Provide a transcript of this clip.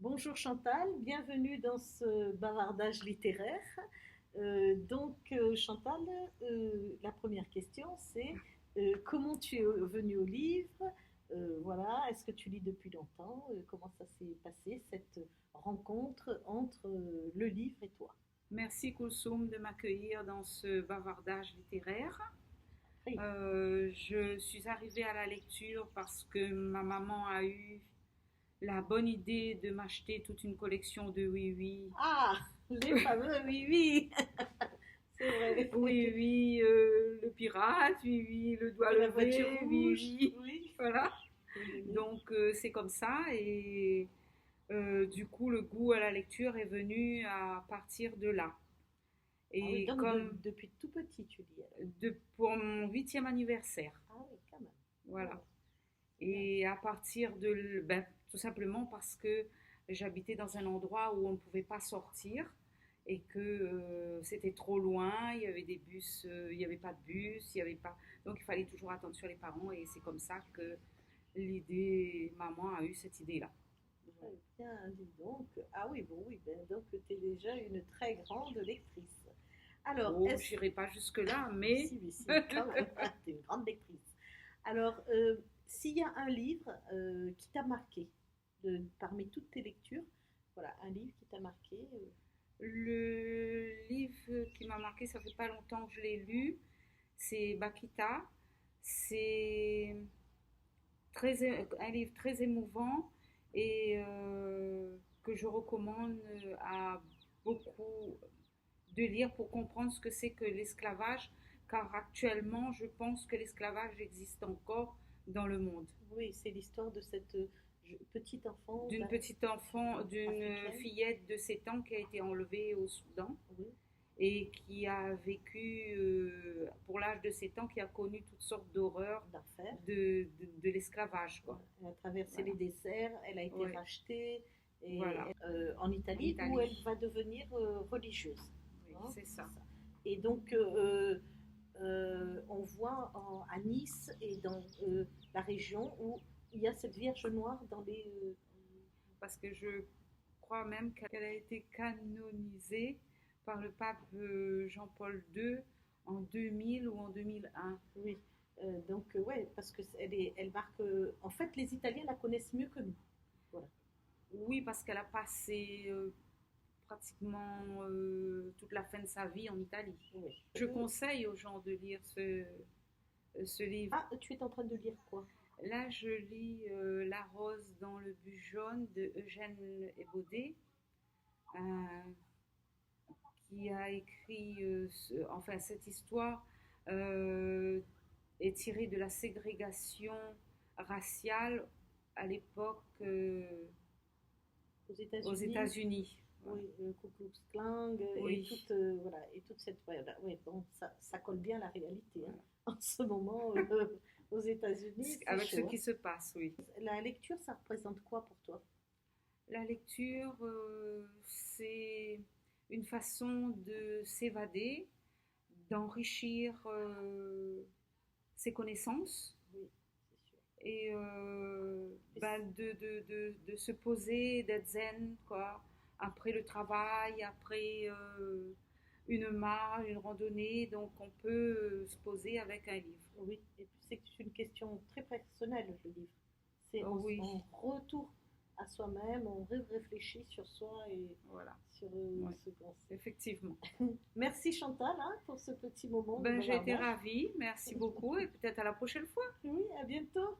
Bonjour Chantal, bienvenue dans ce bavardage littéraire. Chantal, la première question c'est comment tu es venue au livre. Voilà, est-ce que tu lis depuis longtemps? Comment ça s'est passé cette rencontre entre le livre et toi? Merci Koulsoum de m'accueillir dans ce bavardage littéraire. Oui. Je suis arrivée à la lecture parce que ma maman a eu la bonne idée de m'acheter toute une collection de Oui Oui. Ah, les fameux oui oui, c'est vrai. Oui Oui, le pirate, Oui Oui, le doigt Et la voiture levé, Oui rouge, Oui. oui. Voilà. Oui, oui, oui. Donc c'est comme ça et du coup le goût à la lecture est venu à partir de là. Ah oui, Et donc comme depuis tout petit tu lis alors. pour mon 8e anniversaire. Ah oui, quand même. Voilà. Oh, c'est bien. Et à partir de, tout simplement parce que j'habitais dans un endroit où on ne pouvait pas sortir et que c'était trop loin, il y avait des bus, il n'y avait pas de bus, il y avait pas, donc il fallait toujours attendre sur les parents et c'est comme ça que maman a eu cette idée-là. Très bien, dis donc. Ah oui, bon, oui, ben, donc tu es déjà une très grande lectrice. Alors, Oh, est-ce. j'irai pas jusque-là, mais Si, mais si, quand même, tu es une grande lectrice. Alors, s'il y a un livre qui t'a marqué, parmi toutes tes lectures, voilà, un livre qui t'a marqué. le livre qui m'a marqué, ça fait pas longtemps que je l'ai lu, c'est Bakita. C'est un livre très émouvant et que je recommande à beaucoup de lire pour comprendre ce que c'est que l'esclavage, car actuellement, je pense que l'esclavage existe encore dans le monde. Oui, c'est l'histoire de cette petite enfant D'une petite enfant, d'une africaine. fillette de 7 ans qui a été enlevée au Soudan Oui, et qui a vécu, pour l'âge de 7 ans, qui a connu toutes sortes d'horreurs d'enfer. de l'esclavage, quoi. Voilà. Elle a traversé Voilà. les desserts, elle a été Ouais. rachetée Voilà. en En Italie où elle Italie. va devenir religieuse. Oui, Hein, c'est c'est ça. ça. Et donc, on voit à Nice et dans la région où il y a cette Vierge Noire dans les. Parce que je crois même qu'elle a été canonisée par le pape Jean-Paul II en 2000 ou en 2001. Oui. Ouais, parce que elle marque. En fait, les Italiens la connaissent mieux que nous. Voilà. Oui, parce qu'elle a passé pratiquement toute la fin de sa vie en Italie. Oui. Je conseille aux gens de lire ce livre. Ah, tu es en train de lire quoi? Là, je lis La rose dans le but jaune de Eugène Ebaudet, euh, qui a écrit, enfin, cette histoire euh, est tirée de la ségrégation raciale à l'époque Aux aux États-Unis. États-Unis. Voilà. Oui, le Ku Klux Klan et Oui, toute, voilà, et toute cette période. Oui, bon, ça colle bien à la réalité. Hein. voilà. En ce moment, aux États-Unis, c'est Avec ce chaud. qui Hein. se passe, oui. La lecture, ça représente quoi pour toi? La lecture, c'est une façon de s'évader, d'enrichir ses connaissances Oui, c'est sûr. et Et de se poser, d'être zen, quoi, après le travail, après une marche, une randonnée. Donc, on peut se poser avec un livre. oui, et puis c'est une question très personnelle, le livre. C'est Oh, oui, on retourne à soi-même, on réfléchit sur soi et voilà. sur Ouais, ce qu'on sait. effectivement. Merci Chantal hein, pour ce petit moment de Ben, j'ai été bavardage. ravie. Merci beaucoup et peut-être à la prochaine fois. Oui, à bientôt.